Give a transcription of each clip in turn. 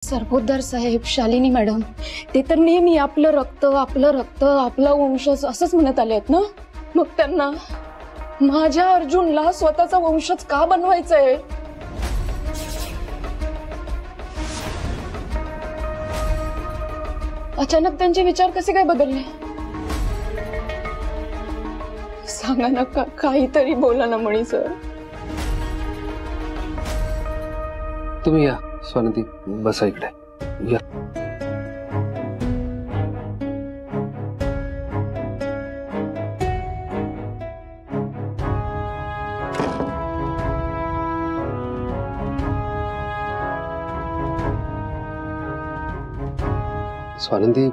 सरपोतदार साहेब, Shalini madam, ते तर नेहमी आपलं रक्त आपला वंश असंच म्हणत आले आहेत ना. मग त्यांना माझ्या अर्जुनला स्वतःचा वंशच का बनवायचा आहे? अचानक त्यांचे विचार कसे काय बदलले? सांगा ना, काहीतरी बोला ना मणी सर. तुम्ही या स्वानंदी, बसा इकडे या. स्वानंदी,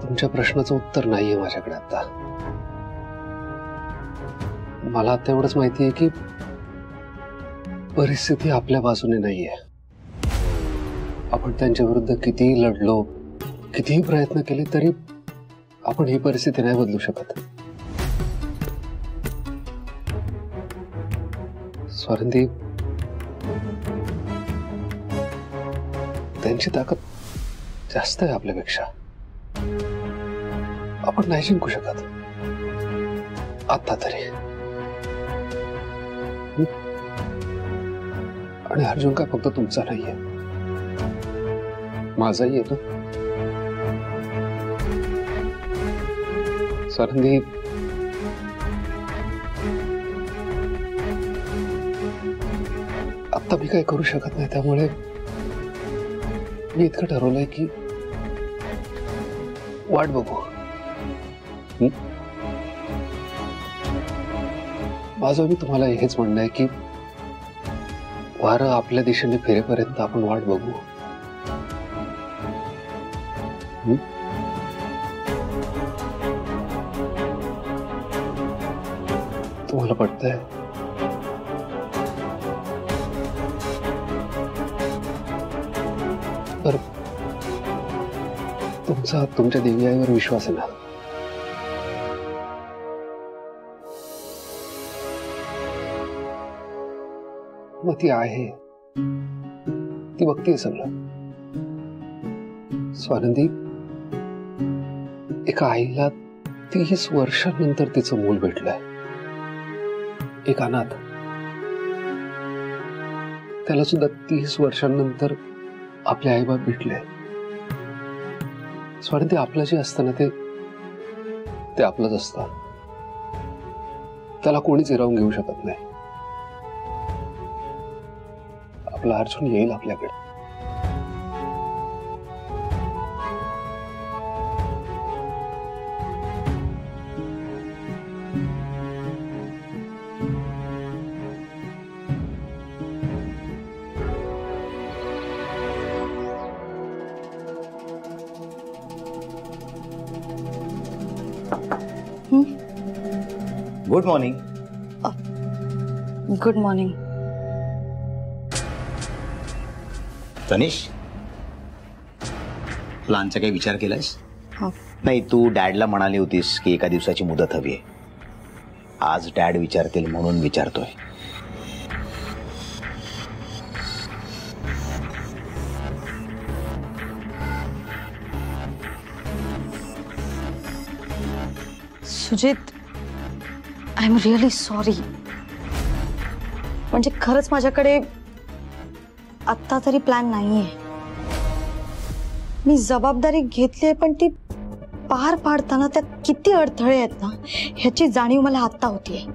तुमच्या प्रश्नाचं उत्तर नाहीये माझ्याकडे आता. मला आता एवढंच माहिती आहे की परिस्थिती आपल्या बाजूने नाहीये. आपण त्यांच्या विरुद्ध कितीही लढलो, कितीही प्रयत्न केले तरी आपण ही परिस्थिती नाही बदलू शकत. स्वानंदी, त्यांची ताकद जास्त आहे आपल्यापेक्षा. आपण नाही जिंकू शकत आता तरी. आणि अर्जुन काय फक्त तुमचा नाहीये, माझाही येतो. स्वानंदी, आता मी काय करू शकत नाही, त्यामुळे मी इतकं ठरवलंय की वाट बघू. माझं मी तुम्हाला हेच म्हणणं आहे की वारं आपल्या दिशेने फिरेपर्यंत आपण वाट बघू. तुम्हाला पटतंय? तर तुमच्या देवी आईवर विश्वास आहे ना? मग ती आहे, ती बघते सगळं. स्वानंदी, एका आईला 30 वर्षांनंतर तिचं मूल भेटलंय. एक अनाथ, त्याला सुद्धा 30 वर्षांनंतर आपले आईबाप भेटले. स्वानंदी, आपलं जे असतं ना ते आपलंच असतं. त्याला कोणीच हिरावून घेऊ शकत नाही. आपला अर्जुन येईल आपल्याकडे. Good morning. Good morning. Tanish, प्लॅनचा काही विचार केलायस? नाही, तू डॅडला म्हणाली होतीस की एका दिवसाची मुदत हवी आहे. आज डॅड विचारतील म्हणून विचारतोय. Sujit, I am really sorry. म्हणजे खरंच माझ्याकडे आत्ता तरी प्लॅन नाहीये. मी जबाबदारी घेतलीये, पण ती पार पाडताना त्यात किती अडथळे आहेत ना, ह्याची जाणीव मला आत्ता होतीये.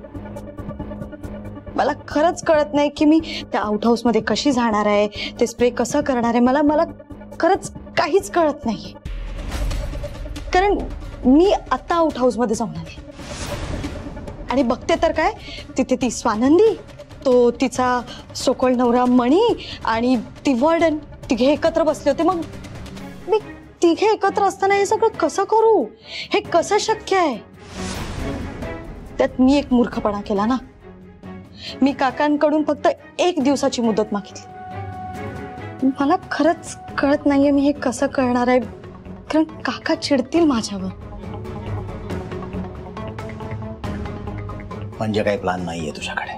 मला खरंच कळत नाही की मी त्या आउट हाऊस मध्ये कशी जाणार आहे, ते स्प्रे कसं करणार आहे. मला खरंच काहीच कळत नाहीये. कारण मी आत्ता आउट हाऊस मध्ये जाऊन आले आणि बघते तर काय, तिथे ती स्वानंदी, तो तिचा सोकोल नवरा मणी आणि ती वर्डन, तिघे एकत्र बसले होते. मग मी तिघे एकत्र असताना हे सगळं कसं करू? हे कसं शक्य आहे? त्यात मी एक मूर्खपणा केला ना. मी काकांकडून फक्त 1 दिवसाची मुदत मागितली. मला खरंच कळत नाहीये मी हे कसं करणार आहे, कारण काका चिडतील माझ्यावर. म्हणजे काही प्लॅन नाहीये तुझ्याकडे?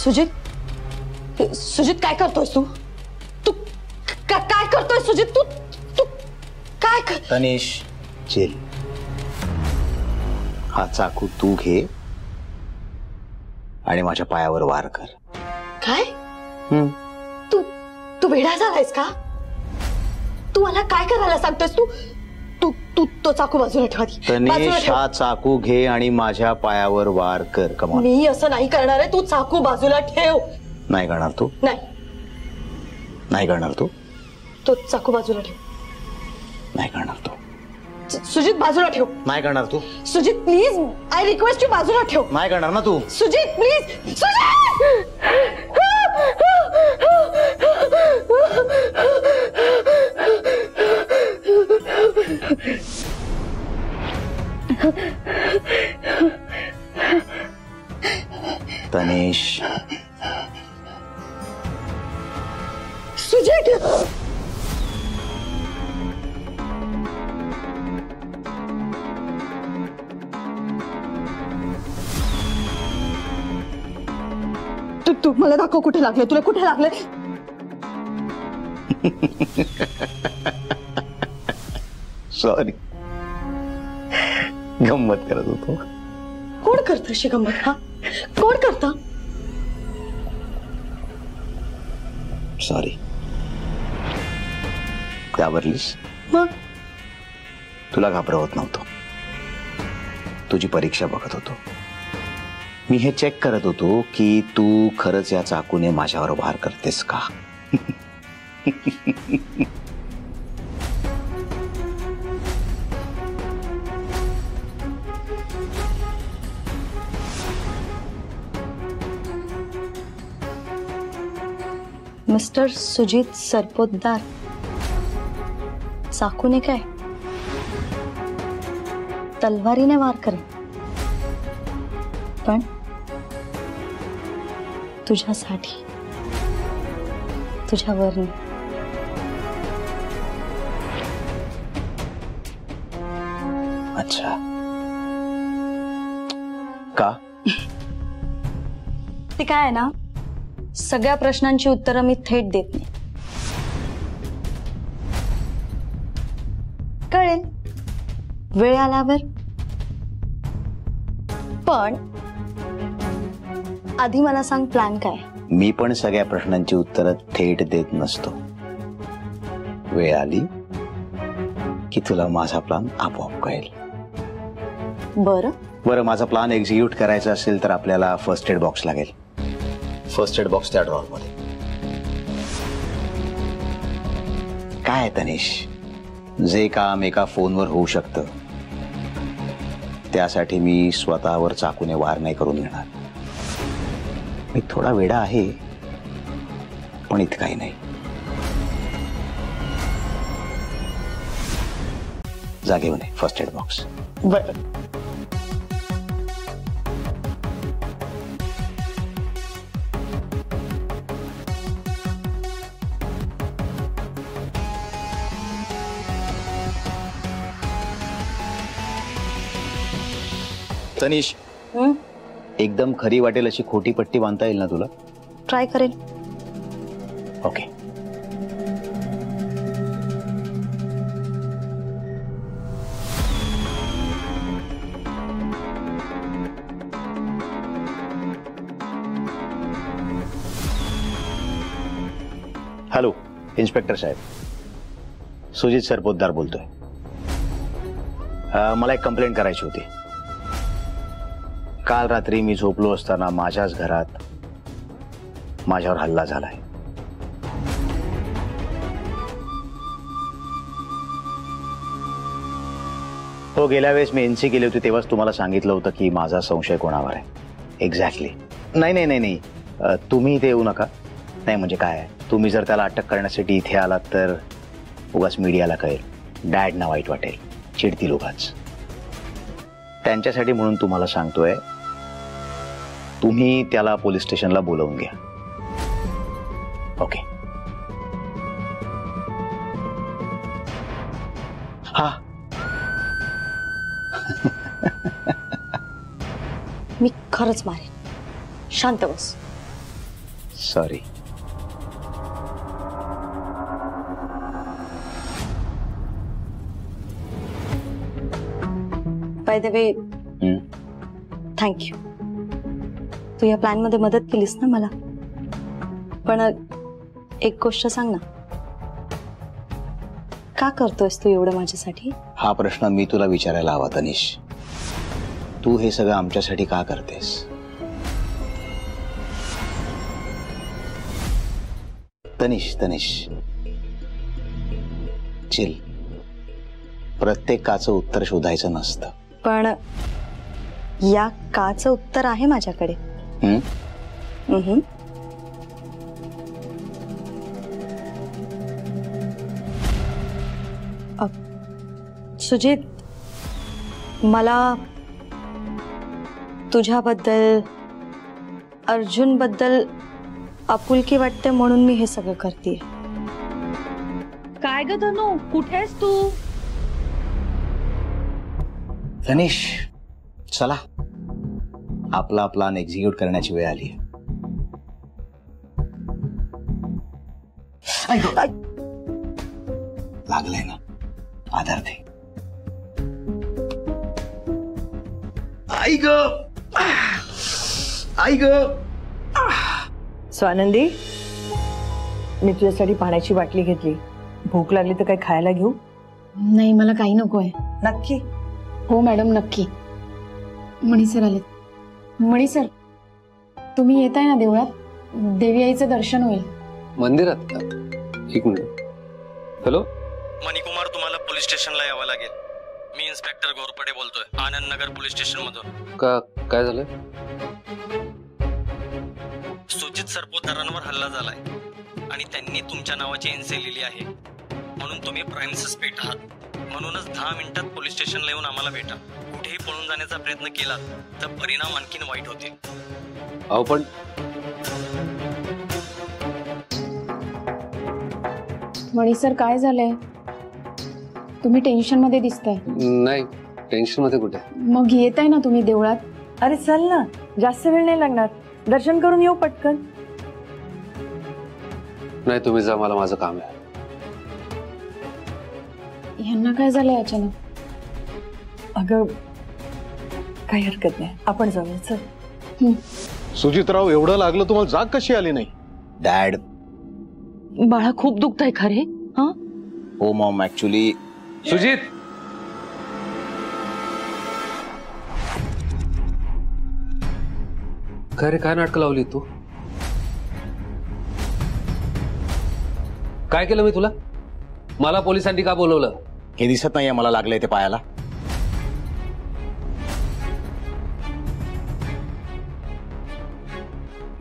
सुजित काय करतोयस तू? तू काय करतोय सुजित? तू तू काय कर? तनिष चिल. हा चाकू तू घे आणि माझ्या पायावर वार कर. काय? तू तू वेडा झालायस का? तू मला काय करायला सांगतोयस? तू तू तू तो चाकू बाजूला ठेव आधी. बाजूला तनिष ठेव. हा चाकू घे आणि माझ्या पायावर वार कर. कमॉन. मी असं नाही करणार आहे. तू चाकू बाजूला ठेव. नाही करणार तू? नाही, नाही करणार तू? तो चाकू बाजूला ठेव. नाही करणार तू? सुजित बाजूला ठेव. नाही करणार तू? Sujit please, I request you बाजूला ठेव. नाही करणार ना तू? सुजित प्लीज. सुजित तनिष सुजित तू मला दाखव कुठे लागले. तुला कुठे लागले? सॉरी, गंमत करत होतो. कोण करत अशी गंमत? हा, कोण करत? सॉरी. घाबरलीस? मग तुला घाबरवत नव्हतो. तुझी परीक्षा बघत होतो. मी हे चेक करत होतो की तू खरंच या चाकूने माझ्यावर वार करतेस का. मिस्टर सुजित सरपोतदार, चाकूने काय तलवारीने वार करे, पण तुझ्यासाठी, तुझ्यावर. अच्छा, का? ते काय आहे ना, सगळ्या प्रश्नांची उत्तरं मी थेट देत नाही. कळेल वेळ आल्यावर. पण आधी मला सांग, प्लॅन काय? मी पण सगळ्या प्रश्नांची उत्तरं थेट देत नसतो. वेळ आली की तुला माझा प्लॅन आपोआप कळेल. बरं, माझा प्लॅन एक्झिक्यूट करायचा असेल तर आपल्याला फर्स्ट एड बॉक्स लागेल. फर्स्ट एड बॉक्स त्या ड्रॉवर मध्ये. काय आहे तनिष, जे काम एका फोनवर होऊ शकतं त्यासाठी मी स्वतःवर चाकूने वार नाही करून घेणार. मी थोडा वेडा आहे, पण इतकाही नाही. जा घेऊन ये फर्स्ट एड बॉक्स. बरं. तनिष, एकदम खरी वाटेल अशी खोटी पट्टी बांधता येईल ना तुला? ट्राय करेल. ओके. हॅलो, इन्स्पेक्टर साहेब, सुजित सरपोतदार बोलतोय. मला एक कंप्लेंट करायची होती. काल रात्री मी झोपलो असताना माझ्याच घरात माझ्यावर हल्ला झालाय. हो, गेल्या वेळेस मी एनसी केली होती तेव्हाच तुम्हाला सांगितलं होतं की माझा संशय कोणावर आहे. एक्झॅक्टली. नाही नाही नाही नाही, तुम्ही इथे येऊ नका. नाही म्हणजे काय आहे, तुम्ही जर त्याला अटक करण्यासाठी इथे आलात तर उगाच मीडियाला कळेल, डॅडना वाईट वाटेल, चिडतील उगाच. त्यांच्यासाठी म्हणून तुम्हाला सांगतोय, तुम्ही त्याला पोलीस स्टेशनला बोलवून घ्या. ओके. हा, मी खरंच मारेन. शांत बस. Sorry. By the way thank you. तू या प्लॅन मध्ये मदत केलीस ना मला. पण एक गोष्ट सांग ना, का करतोयस तू एवढं माझ्यासाठी? हा प्रश्न मी तुला विचारायला हवा तनिष. तू हे सगळं आमच्यासाठी का करतेस? तनिष तनिष चिल. प्रत्येकाचं उत्तर शोधायचं नसतं. पण या काचं उत्तर आहे माझ्याकडे. सुजित, मला तुझ्याबद्दल, अर्जुन बद्दल आपुलकी वाटते म्हणून मी हे सगळं करते. काय ग धनु, कुठेस तू? तनिष चला, आपला प्लॅन एक्झिक्यूट करण्याची वेळ आली. लागलंय ना, आधार दे. आई ग, आई ग. स्वानंदी, मी तुझ्यासाठी पाण्याची बाटली घेतली. भूक लागली तर काही खायला घेऊ? नाही, मला काही नकोय. नक्की? हो मॅडम, नक्की. मणी सर आले. मणी सर, तुम्ही येताय ना देवळात? देवी आईचं दर्शन होईल. मंदिरात? एक मिनिट. हॅलो मणिकुमार, तुम्हाला पोलीस स्टेशनला यावं लागेल. मी इन्स्पेक्टर घोरपडे बोलतोय, आनंद नगर पोलीस स्टेशन मधून. काय झालं? सुजित सरपोतदारांवर हल्ला झालाय आणि त्यांनी तुमच्या नावाची एनसी लिहिली आहे. म्हणून तुम्ही प्राइम सस्पेक्ट आहात. म्हणूनच 10 मिनिटात पोलीस स्टेशनला येऊन आम्हाला भेटा. कुठेही पळून जाण्याचा प्रयत्न केला तर परिणाम आणखीन वाईट होतील. अहो पण मणी सर, काय झालंय? तुम्ही टेन्शन मध्ये दिसताय. नाही, टेन्शन मध्ये कुठे. मग येताय ना तुम्ही देवळात? अरे चल ना, जास्त वेळ नाही लागणार. दर्शन करून येऊ पटकन. नाही, तुम्ही जा, मला माझं काम आहे. ह्यांना काय झालंय अचानक? अगं काही हरकत नाही, आपण जाऊया. चल. सुजितराव, एवढं लागलं तुम्हाला, जाग कशी आली नाही? डॅड. बाळा खूप दुखतंय खरे? हा हो मॉम, ऍक्च्युली. सुजित, काय रे, काय नाटकं लावली तू? काय केलं मी तुला? मला पोलिसांनी का बोलवलं? हे दिसत नाहीये मला लागलंय ते पायाला?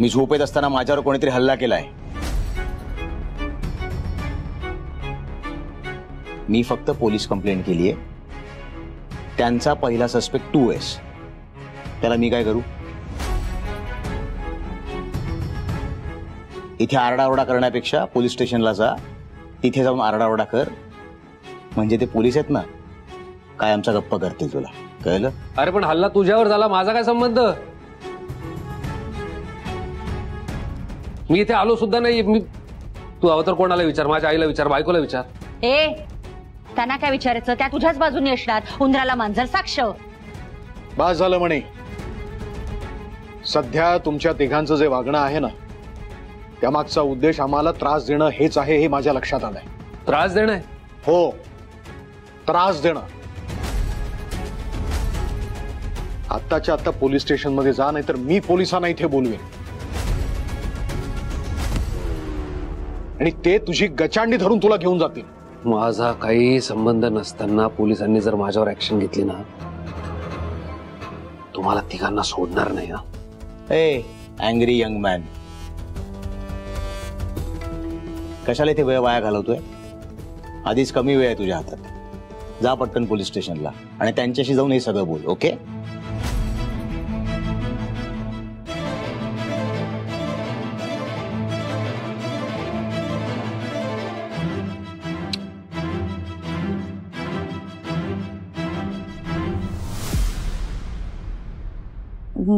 मी झोपेत असताना माझ्यावर कोणीतरी हल्ला केलाय. मी फक्त पोलीस कंप्लेंट केली आहे. त्यांचा पहिला सस्पेक्ट तू आहेस. त्याला मी काय करू? इथे आरडाओरडा करण्यापेक्षा पोलीस स्टेशनला जा, तिथे जाऊन आरडाओरडा कर. म्हणजे ते पोलीस आहेत ना, काय आमचा गप्पा करतील. तुला कळलं? अरे पण हल्ला तुझ्यावर झाला, माझा काय संबंध? मी इथे आलो सुद्धा नाही. तू हवं तर कोणाला विचार, माझ्या आईला विचार, बायकोला विचार. ए, त्यांना काय विचारायचं? त्या तुझ्याच बाजूने असणार. उंदराला मांजर साक्ष. बस झालं म्हणे. सध्या तुमच्या तिघांचं जे वागणं आहे ना, त्यामागचा उद्देश आम्हाला त्रास देणं हेच आहे, हे माझ्या लक्षात आलंय. त्रास देणं? हो, त्रास देणं. आत्ताच्या आत्ता पोलीस स्टेशन मध्ये जा, नाहीतर मी पोलिसांना इथे बोलवेन आणि ते तुझी गचांडी धरून तुला घेऊन जातील. माझा काही संबंध नसताना पोलिसांनी जर माझ्यावर ऍक्शन घेतली ना, तुम्हाला तिघांना सोडणार नाही. ए अँग्री यंग मॅन, कशाला इथे वेळ वाया घालवतोय? आधीच कमी वेळ आहे तुझ्या हातात. जा पटकन पोलीस स्टेशनला आणि त्यांच्याशी जाऊन हे सगळं बोल. ओके?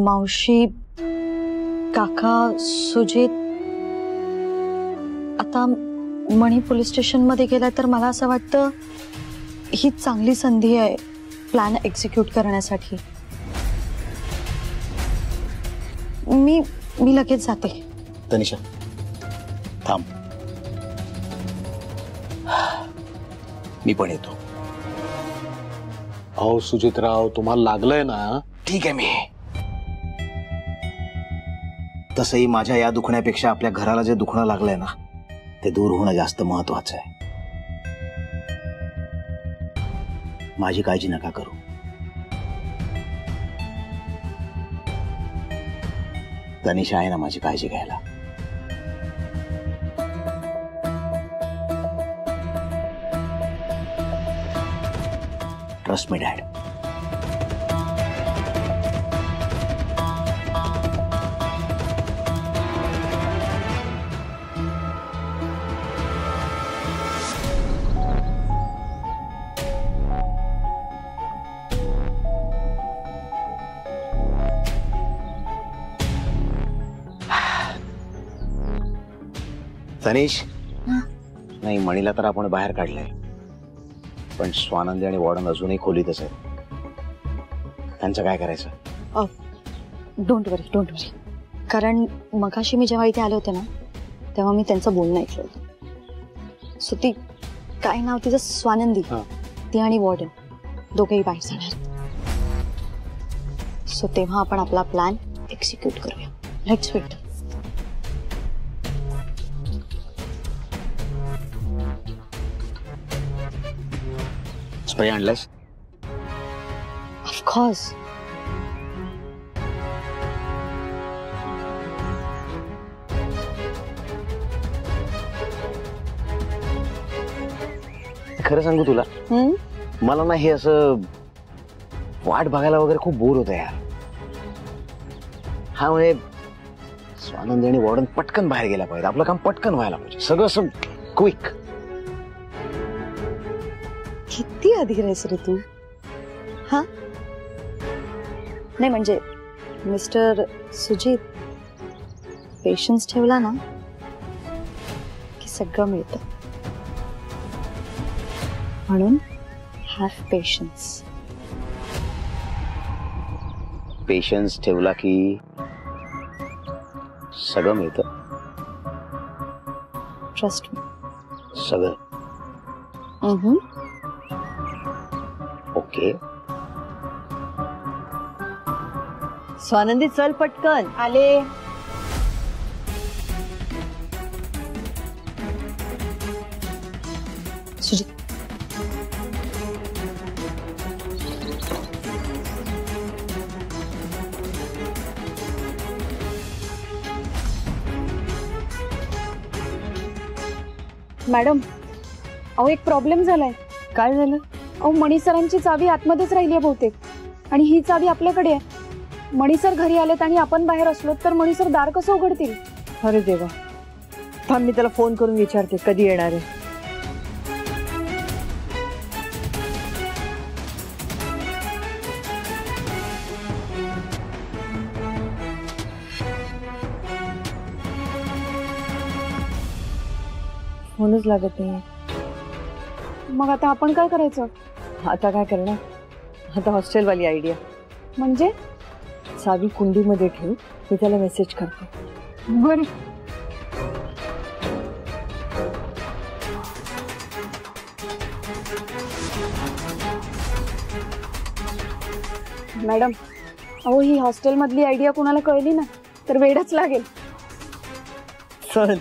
मावशी, काका, सुजित, आता मणी पोलीस स्टेशनमध्ये गेलाय तर मला असं वाटतं ही चांगली संधी आहे प्लॅन एक्झिक्यूट करण्यासाठी. मी लगेच जाते. तनिषा थांब, मी पण येतो. अहो सुजितराव, तुम्हाला लागलंय ना? ठीक आहे मी. तसंही माझ्या या दुखण्यापेक्षा आपल्या घराला जे दुखणं लागलंय ना ते दूर होणं जास्त महत्वाचं आहे. माझी काळजी नका करू. तनिषा आहे ना माझी काळजी घ्यायला. Trust me dad. तनिष, नाही मणीला तर आपण बाहेर काढलंय, पण स्वानंदी आणि वॉर्डन अजूनही खोलीतच आहेत. त्यांचं काय करायचं? डोंट वरी. कारण मगाशी मी जेव्हा इथे आले होते ना तेव्हा मी त्यांचं बोलणं ऐकलं होतं. सो ती काय नाव तिचं, स्वानंदी, ती आणि वॉर्डन दोघेही बाहेर जाणार. सो तेव्हा आपण आपला प्लॅन एक्झिक्यूट करूया. Let's wait. स्प्रे आणलास? ऑफकोर्स. खरं सांगू तुला, मला ना हे असं वाट बघायला वगैरे खूप बोर होतं यार. हा म्हणजे स्वानंदी आणि वॉर्डन पटकन बाहेर गेला पाहिजे, आपलं काम पटकन व्हायला पाहिजे, सगळं असं क्विक. किती अधीर आहेस रे तू. हा नाही म्हणजे मिस्टर सुजित, पेशन्स ठेवला ना की सगळं मिळतं. म्हणून हॅव पेशन्स. पेशन्स ठेवला की सगळं मिळतं. Trust me. सगळं ओके. स्वानंदी चल पटकन. आले. सुजित, मॅडम, अहो एक प्रॉब्लेम झालाय. काय झालं? अहो मणी सरांची चावी आतमध्येच राहिली आहे बहुतेक, आणि ही चावी आपल्याकडे आहे. मणी सर घरी आलेत आणि आपण बाहेर असलो तर मणी सर दार कसं उघडतील? अरे देवा, थांब मी त्याला फोन करून विचारते कधी येणार आहे. फोनच लागत नाही. मग आता आपण काय करायचं? आता काय करणार? आता हॉस्टेलवाली आयडिया. म्हणजे चावी कुंडीमध्ये ठेव, मी त्याला मेसेज करते. बरं. मॅडम, अहो ही हॉस्टेल मधली आयडिया कोणाला कळली ना तर वेडच लागेल. चल.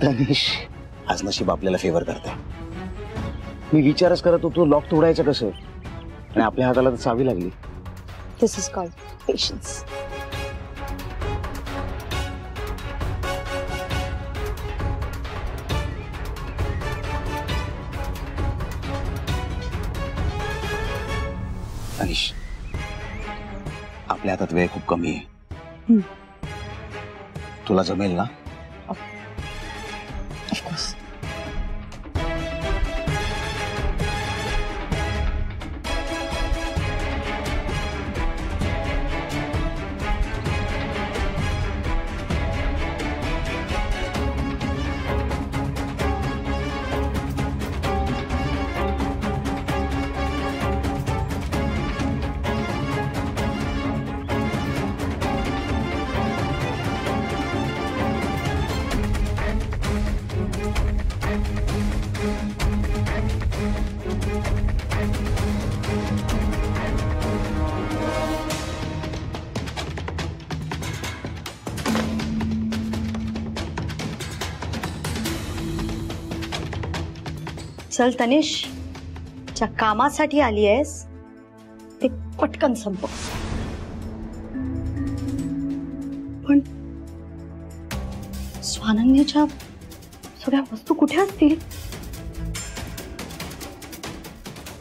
तनिष, आज नशीब आपल्याला फेवर करताय. मी विचारच करत होतो लॉक तोडायचं कसं, आणि आपल्या हाताला तर चावी लागली. दिस इज कॉल्ड पेशन्स. तनिष, आपल्या हातात वेळ खूप कमी आहे. तुला जमेल ना? ऑफकोर्स. चल तनिष, ज्या कामासाठी आली आहेस ते पटकन संपव. पण स्वानंदीच्या सगळ्या वस्तू कुठे असतील?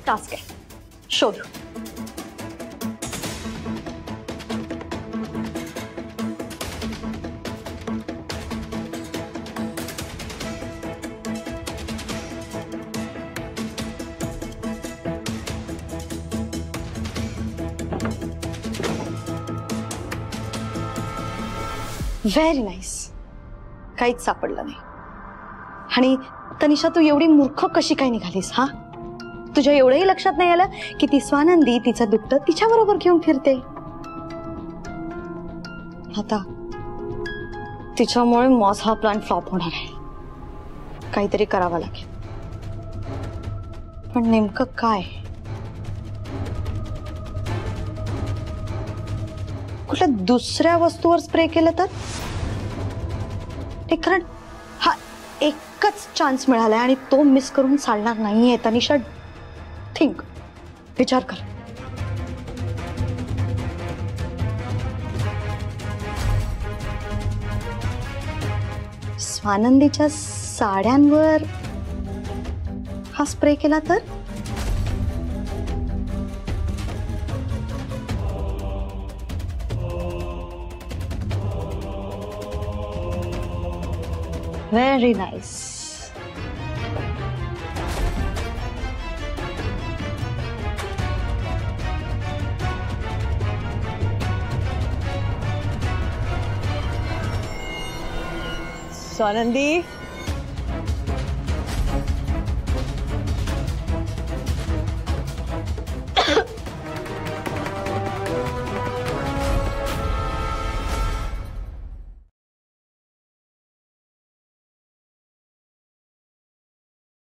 टास्क आहे, शोध. Very nice. काहीच सापडलं नाही. आणि तनिषा, तू एवढी मूर्ख कशी काय निघालीस? हा, तुझ्या एवढंही लक्षात नाही आलं की ती स्वानंदी तिचं दुपटं तिच्या बरोबर घेऊन फिरते. आता तिच्यामुळे मॉस हा प्लॅन फ्लॉप होणार आहे. काहीतरी करावं लागेल. पण नेमकं काय? कुठल्या दुसऱ्या वस्तूवर स्प्रे केलं तर? कारण हा एकच चान्स मिळालाय आणि तो मिस करून चालणार नाहीये. तनिषा, थिंक, विचार कर. स्वानंदीच्या साड्यांवर हा स्प्रे केला तर? Very nice. स्वानंदी,